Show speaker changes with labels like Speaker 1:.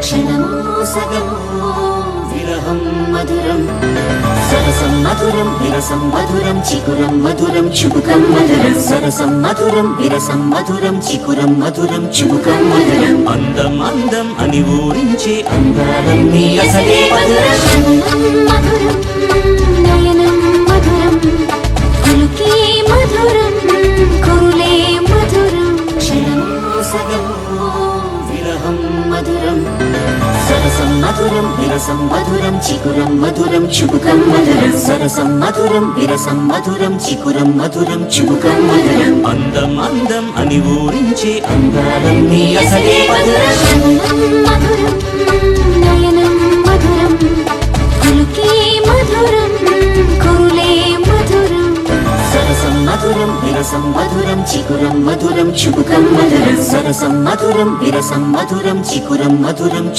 Speaker 1: క్షణమో సగమో విరహం మధురం సరసం మధురం విరసం మధురం చికురం మధురం చుబుకం మధురం సరసం మధురం విరసం మధురం చికురం మధురం చుబుకం మధురం అందం అందం అని ఊరించే అందాలన్నీ అసలే మధురం మధురం నయనం మధురం కులుకే మధురం కురులే మధురం క్షణమో సగమో విరహం మధురం సరసం మధురం విరసం మధురం చికురం మధురం చుబుకం మధురం సరసం మధురం విరసం మధురం చికురం మధురం చుబుకం మధురం అందం అందం అని ఊరించే అందాలన్నీ అసలే మధురం మధురం నయనం మధురం కులుకే మధురం కురులే మధురం సరసం మధురం విరసం మధురం చికురం మధురం చుబుకం మధురం సరసం మధురం విరసం మధురం చికురం మధురం